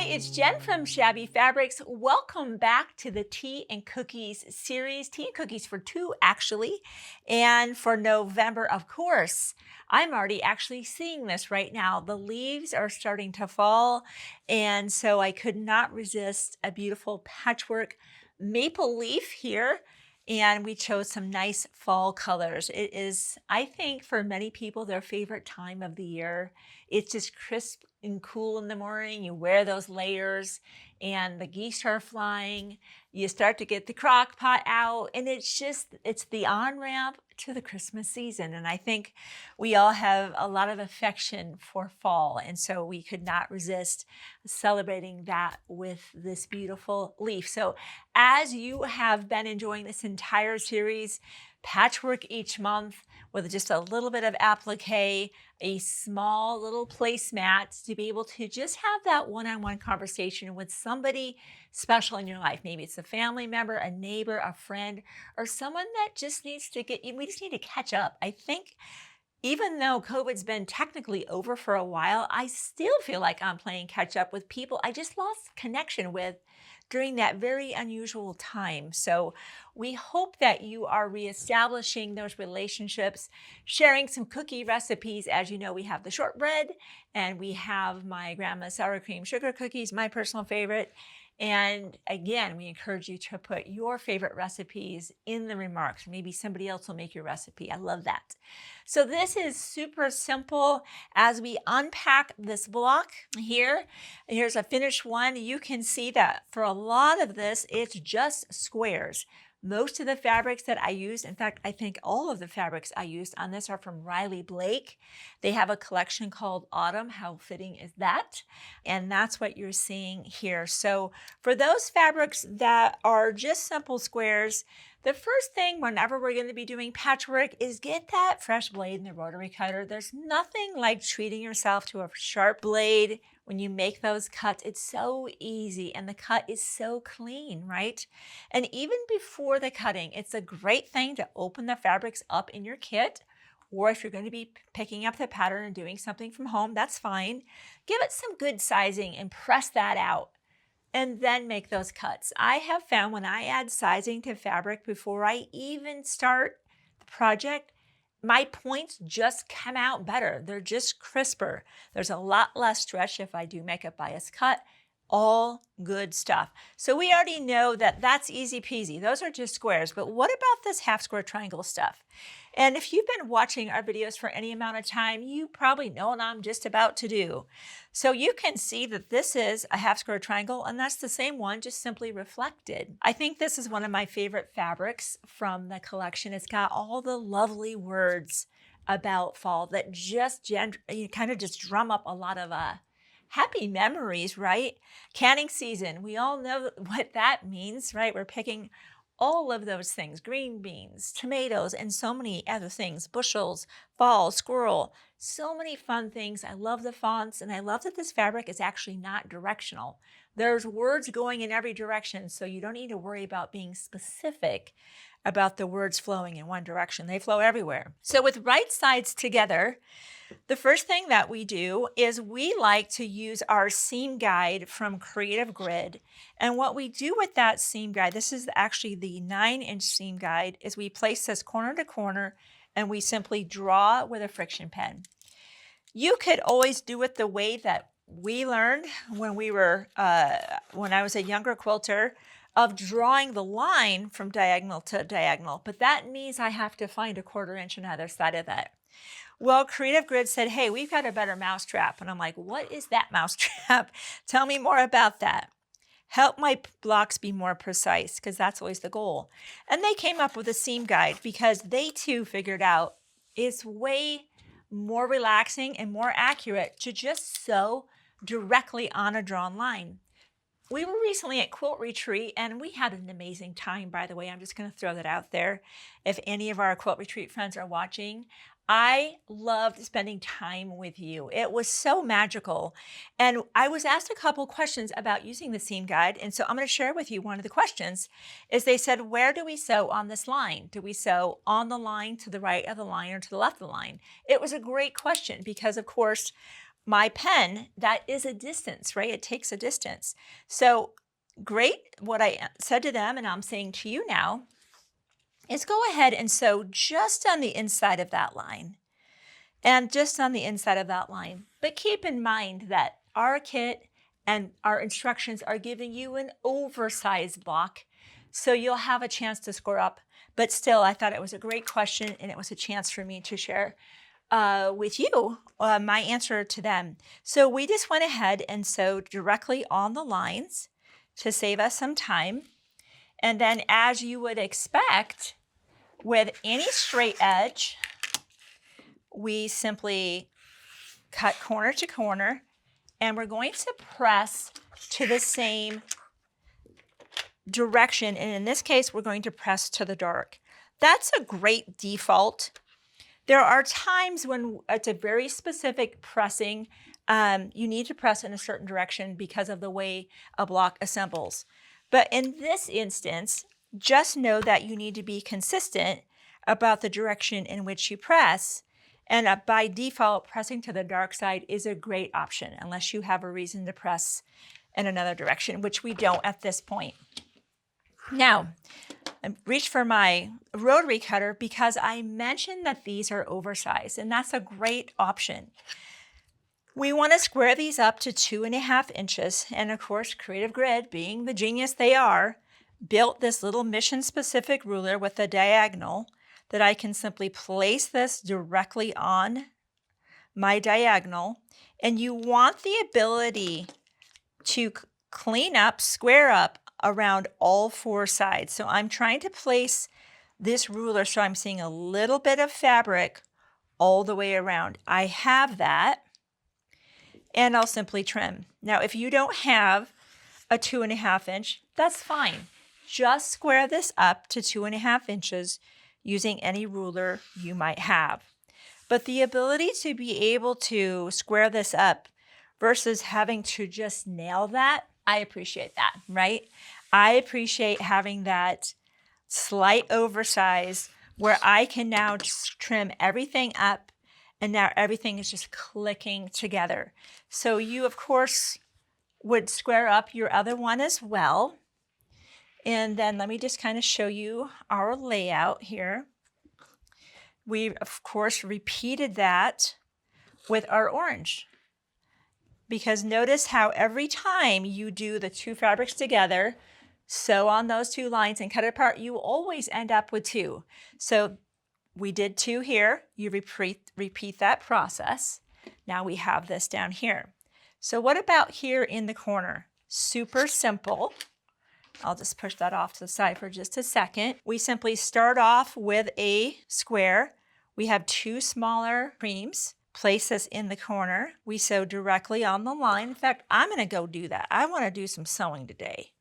Hi, it's Jen from Shabby Fabrics. Welcome back to the Tea and Cookies series. Tea and Cookies for two, actually. And for November, of course, I'm already actually seeing this right now. The leaves are starting to fall. And so I could not resist a beautiful patchwork maple leaf here. And we chose some nice fall colors. It is, I think, for many people, their favorite time of the year. It's just crisp and cool in the morning. You wear those layers and the geese are flying. You start to get the crock pot out, and it's the on-ramp to the Christmas season. And I think we all have a lot of affection for fall. And so we could not resist celebrating that with this beautiful leaf. So as you have been enjoying this entire series, patchwork each month with just a little bit of applique, a small little placemat to be able to just have that one-on-one conversation with somebody special in your life. Maybe it's a family member, a neighbor, a friend, or someone that just needs to we just need to catch up. I think even though COVID's been technically over for a while, I still feel like I'm playing catch up with people I just lost connection with during that very unusual time. So we hope that you are reestablishing those relationships, sharing some cookie recipes. As you know, we have the shortbread and we have my grandma's sour cream sugar cookies, my personal favorite. And again, we encourage you to put your favorite recipes in the remarks. Maybe somebody else will make your recipe. I love that. So this is super simple. As we unpack this block here, here's a finished one. You can see that for a lot of this, it's just squares. Most of the fabrics that I used, in fact, I think all of the fabrics I used on this are from Riley Blake. They have a collection called Autumn. How fitting is that? And that's what you're seeing here. So for those fabrics that are just simple squares, the first thing whenever we're going to be doing patchwork is get that fresh blade in the rotary cutter. There's nothing like treating yourself to a sharp blade when you make those cuts. It's so easy and the cut is so clean, right? And even before the cutting, it's a great thing to open the fabrics up in your kit. Or if you're going to be picking up the pattern and doing something from home, that's fine. Give it some good sizing and press that out, and then make those cuts. I have found when I add sizing to fabric before I even start the project, my points just come out better. They're just crisper. There's a lot less stretch if I do make a bias cut. All good stuff. So we already know that that's easy peasy. Those are just squares. But what about this half square triangle stuff? And if you've been watching our videos for any amount of time, you probably know what I'm just about to do. So you can see that this is a half square triangle, and that's the same one, just simply reflected. I think this is one of my favorite fabrics from the collection. It's got all the lovely words about fall that just kind of just drum up a lot of happy memories, right? Canning season, we all know what that means, right? We're picking all of those things, green beans, tomatoes, and so many other things, bushels, fall, squirrel, so many fun things. I love the fonts, and I love that this fabric is actually not directional. There's words going in every direction, so you don't need to worry about being specific about the words flowing in one direction. They flow everywhere. So with right sides together, the first thing that we do is we like to use our seam guide from Creative Grid. And what we do with that seam guide, this is actually the 9-inch seam guide, is we place this corner to corner and we simply draw with a friction pen. You could always do it the way that we learned when I was a younger quilter, of drawing the line from diagonal to diagonal, but that means I have to find a 1/4 inch on either side of that. Well, Creative Grid said, hey, we've got a better mousetrap. And I'm like, what is that mousetrap? Tell me more about that. Help my blocks be more precise, because that's always the goal. And they came up with a seam guide because they too figured out it's way more relaxing and more accurate to just sew directly on a drawn line. We were recently at Quilt Retreat and we had an amazing time, by the way. I'm just going to throw that out there. If any of our Quilt Retreat friends are watching, I loved spending time with you. It was so magical. And I was asked a couple questions about using the seam guide. And so I'm going to share with you one of the questions is they said, where do we sew on this line? Do we sew on the line, to the right of the line, or to the left of the line? It was a great question because, of course, my pen, that is a distance, right? It takes a distance. So great. What I said to them, and I'm saying to you now, is go ahead and sew just on the inside of that line. And just on the inside of that line. But keep in mind that our kit and our instructions are giving you an oversized block, so you'll have a chance to score up. But still, I thought it was a great question, and it was a chance for me to share with you my answer to them. So we just went ahead and sewed directly on the lines to save us some time. And then, as you would expect, with any straight edge, we simply cut corner to corner, and we're going to press to the same direction. And in this case, we're going to press to the dark. That's a great default. There are times when it's a very specific pressing. You need to press in a certain direction because of the way a block assembles. But in this instance, just know that you need to be consistent about the direction in which you press. And by default, pressing to the dark side is a great option unless you have a reason to press in another direction, which we don't at this point. Now, I reached for my rotary cutter because I mentioned that these are oversized, and that's a great option. We want to square these up to 2.5 inches. And of course, Creative Grid, being the genius they are, built this little mission-specific ruler with a diagonal that I can simply place this directly on my diagonal. And you want the ability to clean up, square up around all 4 sides. So I'm trying to place this ruler so I'm seeing a little bit of fabric all the way around. I have that, and I'll simply trim. Now, if you don't have a 2.5 inch, that's fine. Just square this up to 2.5 inches using any ruler you might have. But the ability to be able to square this up versus having to just nail that, I appreciate that, right? I appreciate having that slight oversize where I can now just trim everything up, and now everything is just clicking together. So you, of course, would square up your other one as well. And then let me just kind of show you our layout here. We, of course, repeated that with our orange. Because notice how every time you do the 2 fabrics together, sew on those 2 lines and cut it apart, you always end up with 2. So we did 2 here. You repeat that process. Now we have this down here. So what about here in the corner? Super simple. I'll just push that off to the side for just a second. We simply start off with a square. We have 2 smaller creams. Place this in the corner. We sew directly on the line. In fact, I'm going to go do that. I want to do some sewing today.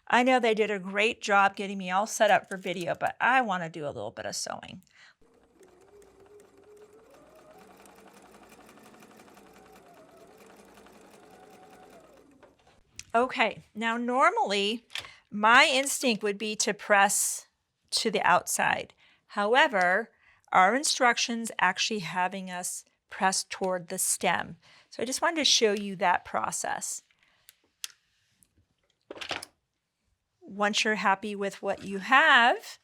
I know they did a great job getting me all set up for video, but I want to do a little bit of sewing. Okay, now normally my instinct would be to press to the outside. However, our instructions actually having us press toward the stem. So I just wanted to show you that process. Once you're happy with what you have,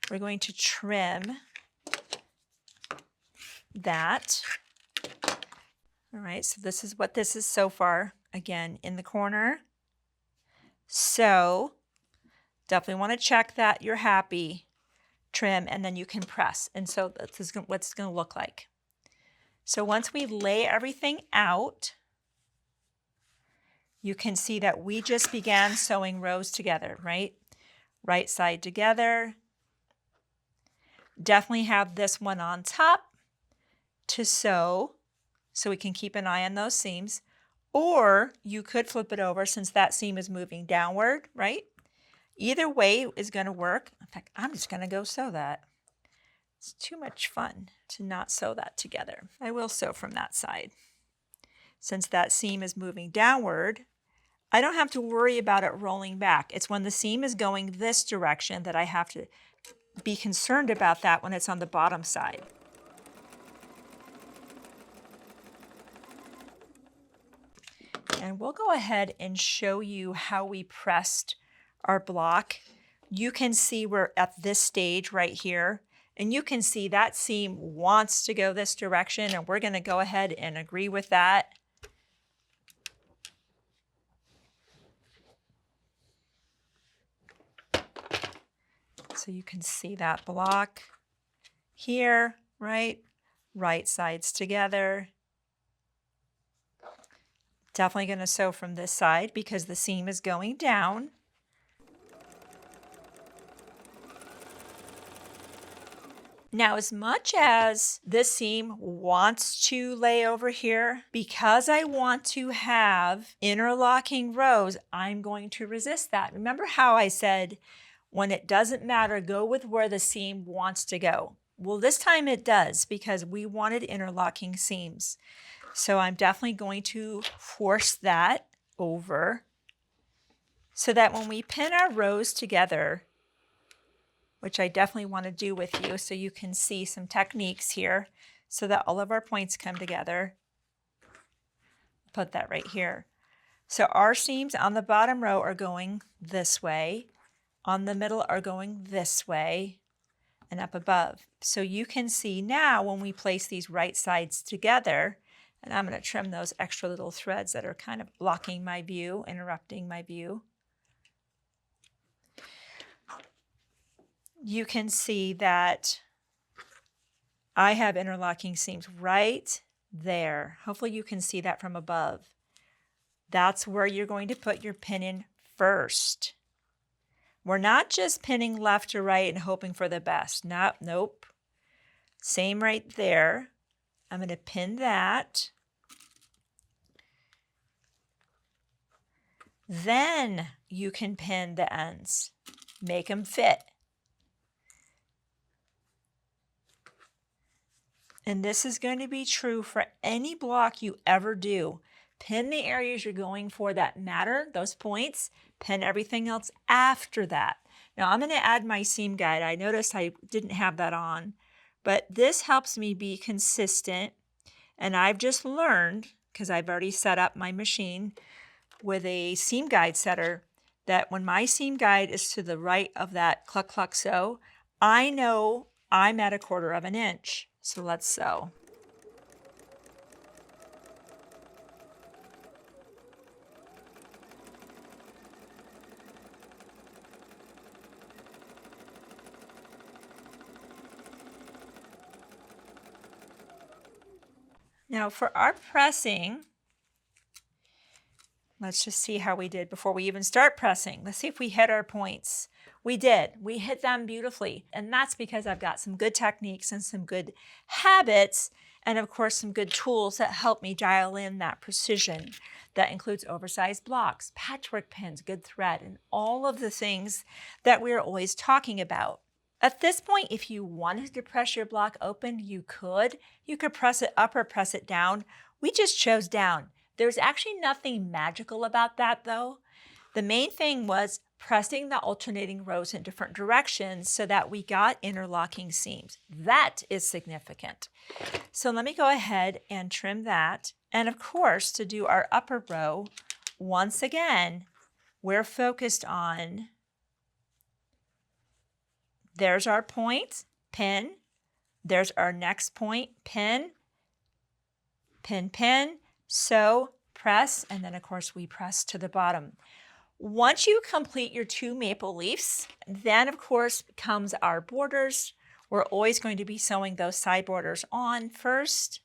we're going to trim that. All right, so this is what this is so far. Again, in the corner. So definitely want to check that you're happy. Trim, and then you can press. And so this is what it's going to look like. So once we lay everything out, you can see that we just began sewing rows together, right? Right side together. Definitely have this one on top to sew so we can keep an eye on those seams. Or you could flip it over since that seam is moving downward, right? Either way is going to work. In fact, I'm just going to go sew that. It's too much fun to not sew that together. I will sew from that side. Since that seam is moving downward, I don't have to worry about it rolling back. It's when the seam is going this direction that I have to be concerned about that when it's on the bottom side. and we'll go ahead and show you how we pressed our block. You can see we're at this stage right here, and you can see that seam wants to go this direction, and we're going to go ahead and agree with that. So you can see that block here, right? Right sides together. Definitely going to sew from this side because the seam is going down. Now, as much as this seam wants to lay over here, because I want to have interlocking rows, I'm going to resist that. Remember how I said, when it doesn't matter, go with where the seam wants to go. Well, this time it does because we wanted interlocking seams. So I'm definitely going to force that over so that when we pin our rows together, which I definitely want to do with you so you can see some techniques here so that all of our points come together. Put that right here. So our seams on the bottom row are going this way, on the middle are going this way, and up above. So you can see now when we place these right sides together, and I'm going to trim those extra little threads that are kind of blocking my view, interrupting my view. You can see that I have interlocking seams right there. Hopefully you can see that from above. That's where you're going to put your pin in first. We're not just pinning left to right and hoping for the best. Nope. Same right there. I'm going to pin that. Then you can pin the ends. Make them fit. And this is going to be true for any block you ever do. Pin the areas you're going for that matter, those points. Pin everything else after that. Now I'm going to add my seam guide. I noticed I didn't have that on, but this helps me be consistent. And I've just learned, because I've already set up my machine with a seam guide setter, that when my seam guide is to the right of that cluck cluck sew, I know I'm at 1/4 inch. So let's sew. Now for our pressing, let's just see how we did before we even start pressing. Let's see if we hit our points. We did. We hit them beautifully. And that's because I've got some good techniques and some good habits, and of course some good tools that help me dial in that precision. That includes oversized blocks, patchwork pins, good thread, and all of the things that we're always talking about. At this point, if you wanted to press your block open, you could. You could press it up or press it down. We just chose down. There's actually nothing magical about that though. The main thing was pressing the alternating rows in different directions so that we got interlocking seams. That is significant. So let me go ahead and trim that. And of course, to do our upper row, once again, we're focused on, there's our point, pin. There's our next point, pin, pin, pin, sew, press, and then of course we press to the bottom. Once you complete your 2 maple leaves, then of course comes our borders. We're always going to be sewing those side borders on first,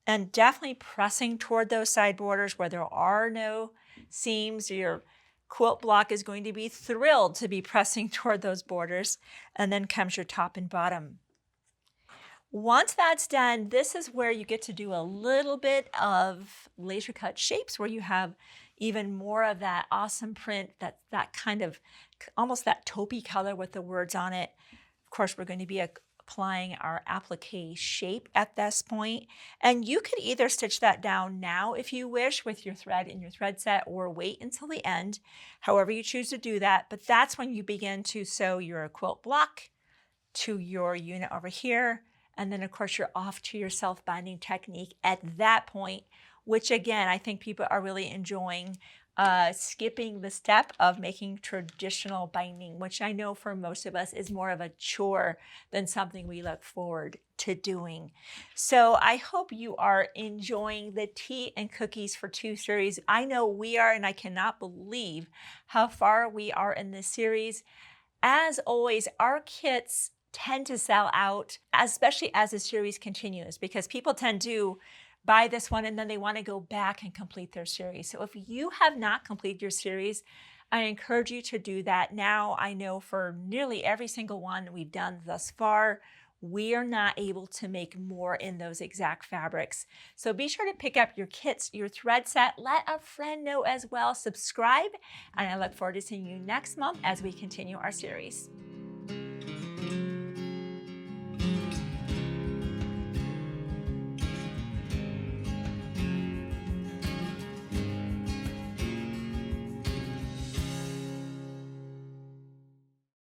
and definitely pressing toward those side borders where there are no seams. Your quilt block is going to be thrilled to be pressing toward those borders, and then comes your top and bottom. Once that's done, this is where you get to do a little bit of laser cut shapes where you have even more of that awesome print, that kind of almost that taupey color with the words on it. Of course, we're going to be applying our applique shape at this point. And you could either stitch that down now if you wish with your thread in your thread set, or wait until the end, however you choose to do that. But that's when you begin to sew your quilt block to your unit over here. And then of course you're off to your self-binding technique at that point, which again, I think people are really enjoying skipping the step of making traditional binding, which I know for most of us is more of a chore than something we look forward to doing. So I hope you are enjoying the Tea and Cookies for Two series. I know we are, and I cannot believe how far we are in this series. As always, our kits tend to sell out, especially as the series continues, because people tend to buy this one and then they want to go back and complete their series. So if you have not completed your series, I encourage you to do that now. I know for nearly every single one we've done thus far, we are not able to make more in those exact fabrics. So be sure to pick up your kits, your thread set, let a friend know as well, subscribe, and I look forward to seeing you next month as we continue our series.